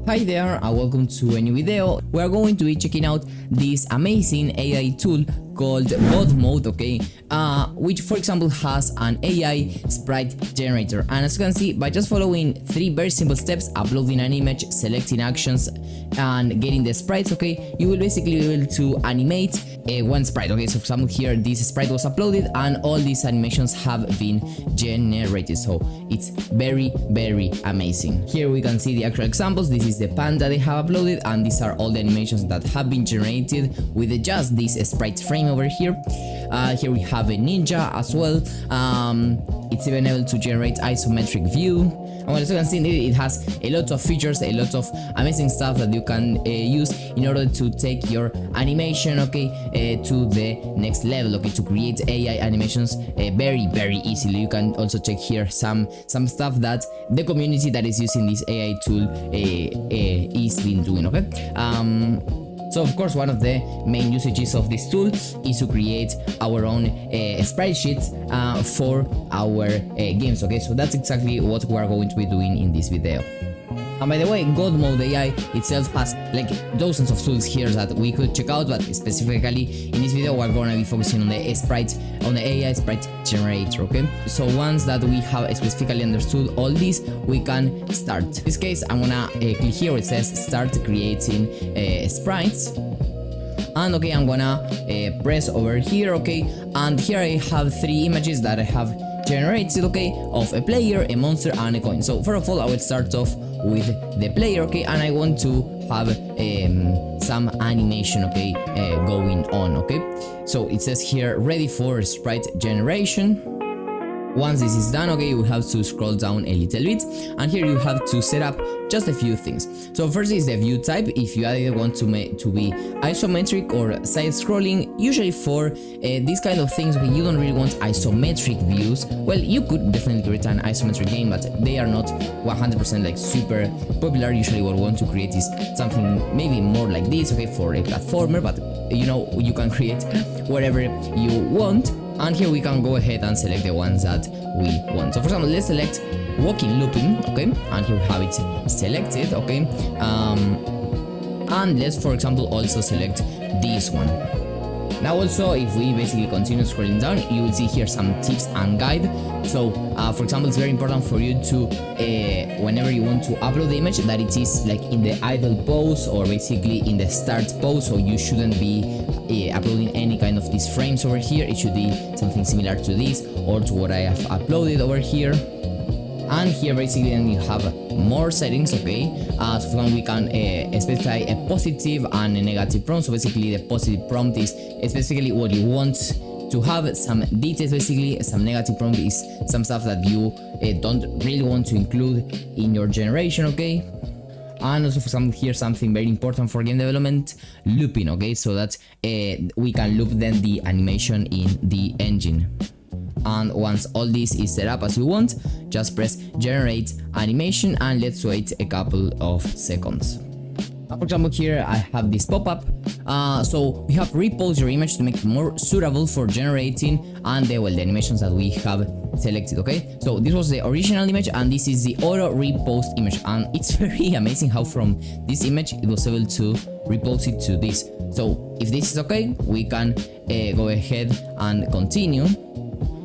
Hi there and welcome to a new video. We are going to be checking out this amazing AI tool called Godot, okay, which for example has an AI sprite generator, and as you can see, by just following 3 very simple steps, uploading an image, selecting actions and getting the sprites, okay, you will basically be able to animate one sprite. Okay, so for example here this sprite was uploaded and all these animations have been generated, so it's very amazing. Here we can see the actual examples. This is the panda they have uploaded and these are all the animations that have been generated with just this sprite frame over here. Here we have a ninja as well. It's even able to generate isometric view, and as you can see, it has a lot of features, a lot of amazing stuff that you can use in order to take your animation, okay, to the next level, okay, to create AI animations very easily. You can also check here some stuff that the community that is using this AI tool is been doing, okay. So of course one of the main usages of this tool is to create our own sprite sheets for our games, okay, so that's exactly what we are going to be doing in this video. And by the way, Godot AI itself has like dozens of tools here that we could check out, but specifically in this video we're gonna be focusing on the sprite, on the AI sprite generator, okay? So once that we have specifically understood all this, we can start. In this case, I'm gonna click here where it says start creating sprites. And okay, I'm gonna press over here, okay, and here I have 3 images that I have generated, okay, of a player, a monster and a coin. So first of all I will start off with the player, okay, and I want to have some animation, okay, going on, okay. So it says here ready for sprite generation. Once this is done, okay, you have to scroll down a little bit and here you have to set up just a few things. So first is the view type. If you either want to be isometric or side scrolling, usually for these kind of things when you don't really want isometric views, well, you could definitely create an isometric game, but they are not 100% like super popular. Usually what we want to create is something maybe more like this, okay, for a platformer, but you know, you can create whatever you want. And here we can go ahead and select the ones that we want. So for example, let's select walking looping, okay, and here we have it selected, okay, and let's for example also select this one. Now also, if we basically continue scrolling down, you will see here some tips and guide. So for example, it's very important for you to whenever you want to upload the image, that it is like in the idle pose or basically in the start pose, so you shouldn't be uploading any kind of these frames over here. It should be something similar to this or to what I have uploaded over here. And here basically then you have more settings, okay. So for example, we can specify a positive and a negative prompt. So basically the positive prompt is specifically what you want to have, some details, basically some negative prompt is some stuff that you don't really want to include in your generation, okay. And also for example here something very important for game development, looping, okay, so that we can loop then the animation in the engine. And once all this is set up as you want, just press generate animation and let's wait a couple of seconds. For example, here I have this pop-up. So we have repose your image to make it more suitable for generating and the animations that we have selected, okay. So this was the original image and this is the auto repost image, and it's very amazing how from this image it was able to repost it to this. So if this is okay, we can go ahead and continue.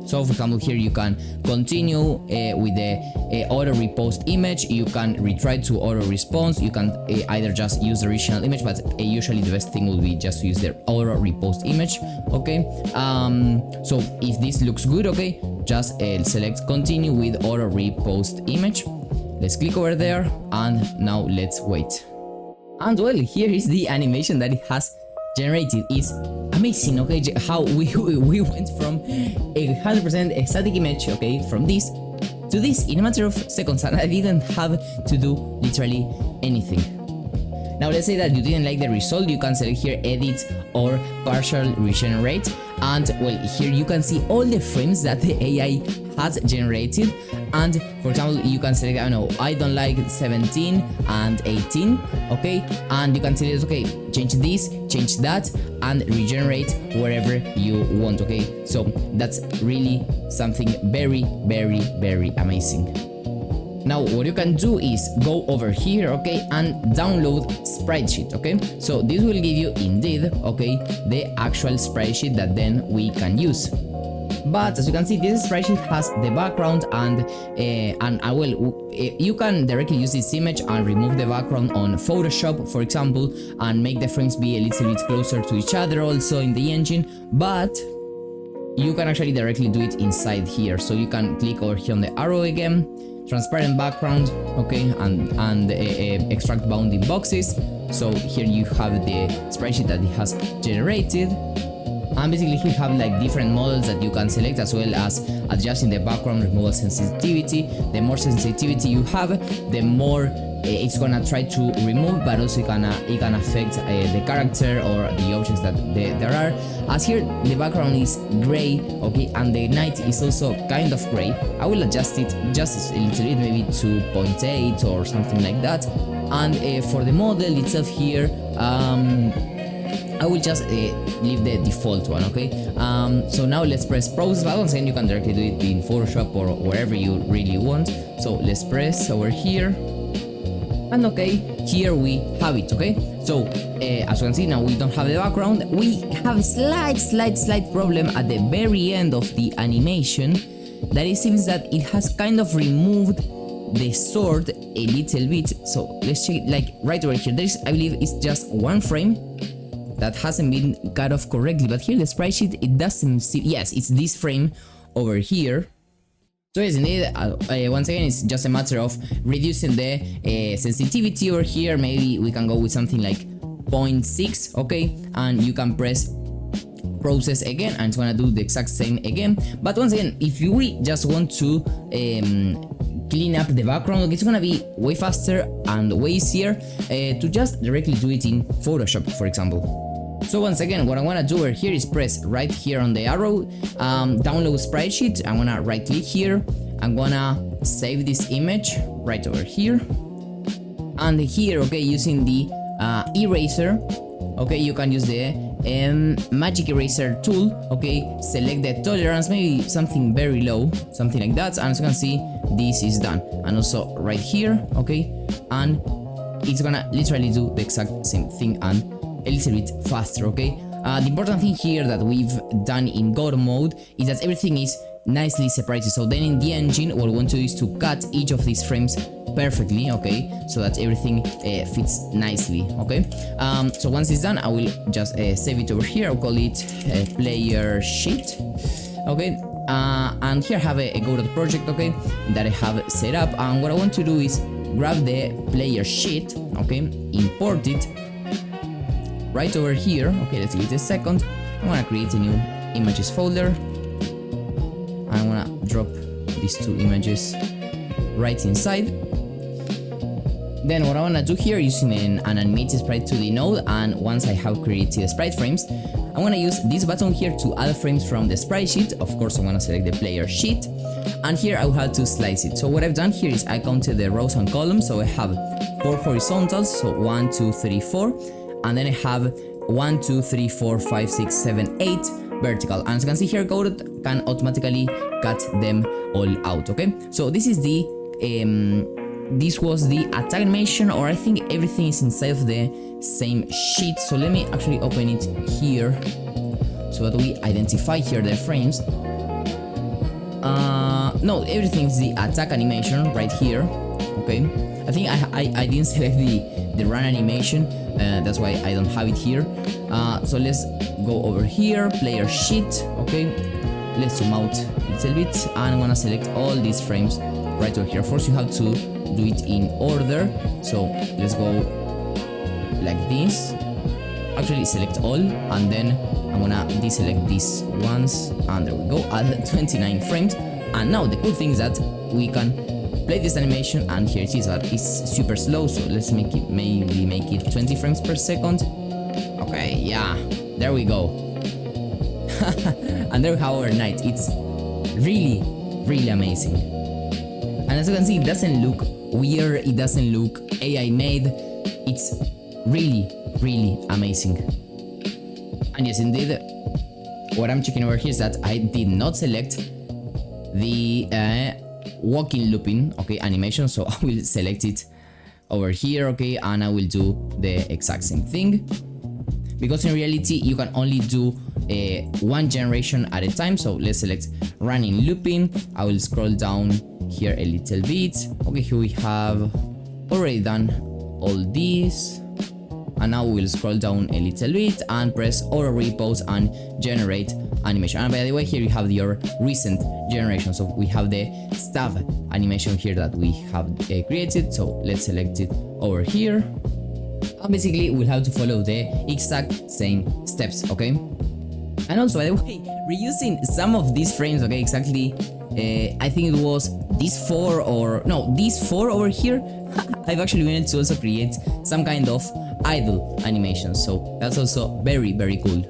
So for example here you can continue with the auto repost image, you can retry to auto response, you can either just use the original image, but usually the best thing will be just to use the auto repost image, okay. So if this looks good, okay, just select continue with auto repost image. Let's click over there and now let's wait. And well, here is the animation that it has generated. Is amazing, okay, how we went from a 100% static image, okay, from this to this in a matter of seconds, and I didn't have to do literally anything. Now let's say that you didn't like the result, you can select here edit or partial regenerate, and well, here you can see all the frames that the AI has generated. And for example, you can select, I don't know, I don't like 17 and 18, okay, and you can select, okay, change this, change that, and regenerate wherever you want, okay. So that's really something very amazing. Now what you can do is go over here, okay, and download Sprite sheet, okay. So this will give you indeed, okay, the actual Sprite sheet that then we can use. But as you can see, this Sprite sheet has the background and well, you can directly use this image and remove the background on Photoshop, for example, and make the frames be a little bit closer to each other also in the engine. But you can actually directly do it inside here. So you can click over here on the arrow again, transparent background, okay, and extract bounding boxes. So here you have the spreadsheet that it has generated, and basically you have like different models that you can select, as well as adjusting the background removal sensitivity. The more sensitivity you have, the more it's gonna try to remove, but also it can affect the character or the objects that there are. As here the background is gray, okay, and the night is also kind of gray. I will adjust it just a little bit, maybe to 0.8 or something like that. And for the model itself here, I will just leave the default one, okay. So now let's press process, but once again you can directly do it in Photoshop or wherever you really want. So let's press over here. And okay, here we have it, okay. So as you can see, now we don't have the background. We have a slight problem at the very end of the animation, that it seems that it has kind of removed the sword a little bit. So let's check it, like right over here. There's, I believe it's just one frame that hasn't been cut off correctly, but here the sprite sheet, it doesn't see. Yes, it's this frame over here. So yes, indeed, once again, it's just a matter of reducing the sensitivity over here. Maybe we can go with something like 0.6, okay, and you can press process again, and it's gonna do the exact same again. But once again, if you just want to clean up the background, it's gonna be way faster and way easier to just directly do it in Photoshop, for example. So once again, what I want to do over here is press right here on the arrow, download sprite sheet. I'm gonna right click here. I'm gonna save this image right over here, and here, okay, using the eraser, okay, you can use the magic eraser tool, okay, select the tolerance, maybe something very low, something like that, and as you can see, this is done. And also right here, okay, and it's gonna literally do the exact same thing and a little bit faster, okay. The important thing here that we've done in Godot mode is that everything is nicely separated. So then in the engine, what we want to do is to cut each of these frames perfectly, okay, so that everything fits nicely, okay. So once it's done, I will just save it over here. I'll call it player sheet, okay. And here I have a Godot project, okay, that I have set up, and what I want to do is grab the player sheet, okay, import it right over here, okay. Let's give it a second. I'm gonna create a new images folder. I'm gonna drop these two images right inside. Then what I wanna do here, using an animated sprite 2D node, and once I have created sprite frames, I'm gonna use this button here to add frames from the sprite sheet. Of course, I'm gonna select the player sheet, and here I will have to slice it. So what I've done here is I counted the rows and columns. So I have 4 horizontals, so 1, 2, 3, 4, and then I have 1, 2, 3, 4, 5, 6, 7, 8 vertical. And as you can see here, Godot can automatically cut them all out, okay. So this is the this was the attack animation, or I think everything is inside of the same sheet. So let me actually open it here so that we identify here the frames. No, everything is the attack animation right here, okay. I think I didn't select the run animation, that's why I don't have it here. So let's go over here, player sheet, okay. Let's zoom out a little bit, and I'm gonna select all these frames right over here. Of course, you have to do it in order, so let's go like this. Actually, select all, and then I'm gonna deselect these ones, and there we go. Add 29 frames, and now the cool thing is that we can play this animation, and here it is, but it's super slow. So let's make it, maybe make it 20 frames per second. Okay, yeah, there we go. And there we have our night. It's really amazing. And as you can see, it doesn't look weird, it doesn't look AI made. It's really amazing. And yes, indeed, what I'm checking over here is that I did not select the walking looping, okay, animation. So I will select it over here, okay, and I will do the exact same thing, because in reality you can only do one generation at a time. So let's select running looping. I will scroll down here a little bit. Okay, here we have already done all these, and now we will scroll down a little bit and press auto repose and generate animation. And by the way, here you have your recent generation. So we have the staff animation here that we have created. So let's select it over here, and basically we'll have to follow the exact same steps, okay? And also, by the way, reusing some of these frames, okay, exactly, I think it was these four over here. I've actually been able to also create some kind of idle animation, so that's also very, very cool.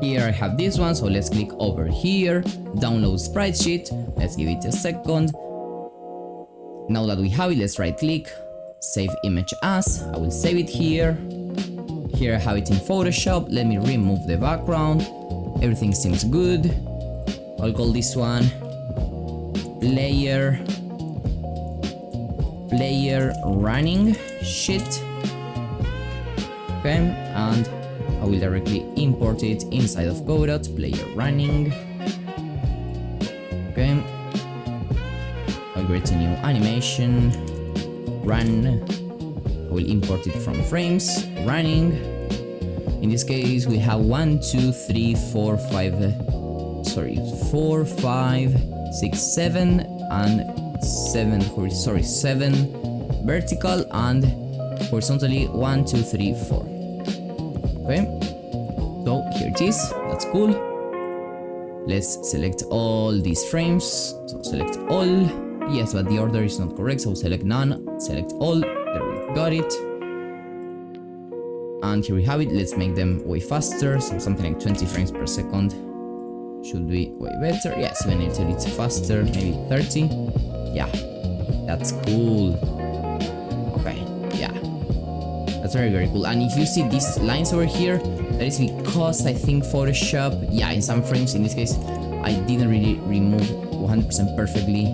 Here I have this one, so let's click over here, download sprite sheet. Let's give it a second. Now that we have it, let's right click, save image as. I will save it here. Here I have it in Photoshop. Let me remove the background. Everything seems good. I'll call this one player running sheet. Okay, and I will directly import it inside of Godot, player running. Okay, I'll create a new animation, run. I will import it from frames, running. In this case, we have 1, 2, 3, 4, 5, 6, 7, and 7 vertical and horizontally 1, 2, 3, 4. Okay, so here it is. That's cool. Let's select all these frames. So select all. Yes, but the order is not correct, so select none, select all. There we got it. And here we have it. Let's make them way faster, so something like 20 frames per second should be way better. Yes, even a little bit faster, maybe 30. Yeah, that's cool. Okay, yeah, that's very, very cool. And if you see these lines over here, that is because I think Photoshop, yeah, in some frames, in this case, I didn't really remove 100% perfectly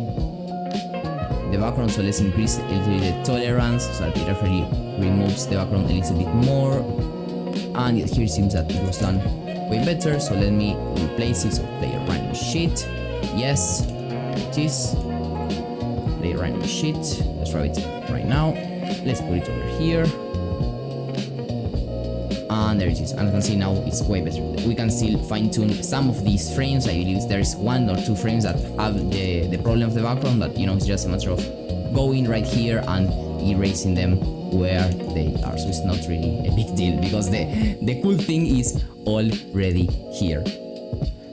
the background. So let's increase a little bit the tolerance so that it actually removes the background a little bit more. And here it seems that it was done way better. So let me replace it. So player running sheet. Yes, it is. Player running sheet. Let's try it right now. Let's put it over here. And there it is. And you can see now it's way better. We can still fine tune some of these frames. I believe there's 1 or 2 frames that have the problem of the background, but you know, it's just a matter of going right here and erasing them where they are. So it's not really a big deal, because the cool thing is already here.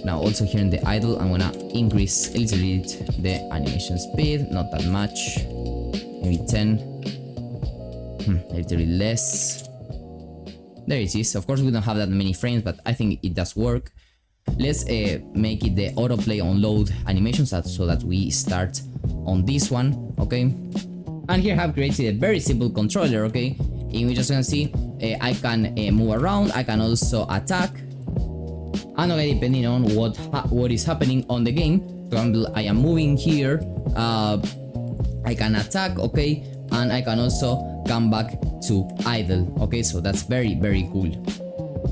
Now also here in the idle, I'm gonna increase a little bit the animation speed, not that much, maybe 10, a little bit less. There it is. Of course we don't have that many frames, but I think it does work. Let's make it the autoplay on load animations so that we start on this one, okay? And here I have created a very simple controller, okay? In which, as you can see, I can move around, I can also attack. And okay, depending on what is happening on the game, for example, I am moving here, I can attack, okay? And I can also come back to idle, okay? So that's very, very cool.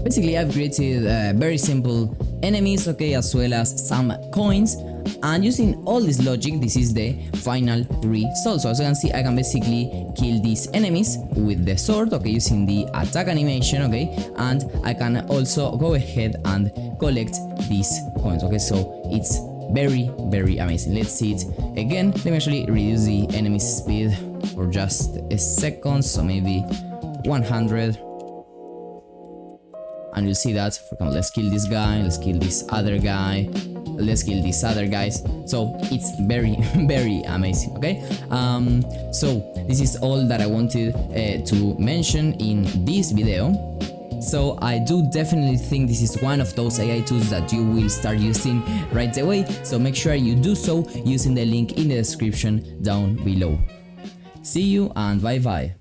Basically, I've created very simple enemies, okay, as well as some coins. And using all this logic, this is the final result. So as you can see, I can basically kill these enemies with the sword, okay, using the attack animation, okay, and I can also go ahead and collect these coins, okay. So it's very, very amazing. Let's see it again. Let me actually reduce the enemy speed for just a second, so maybe 100. And you'll see that, for example, let's kill this guy, let's kill this other guy, let's kill these other guys. So it's very, very amazing, okay? So this is all that I wanted to mention in this video. So I do definitely think this is one of those AI tools that you will start using right away. So make sure you do so using the link in the description down below. See you and bye bye.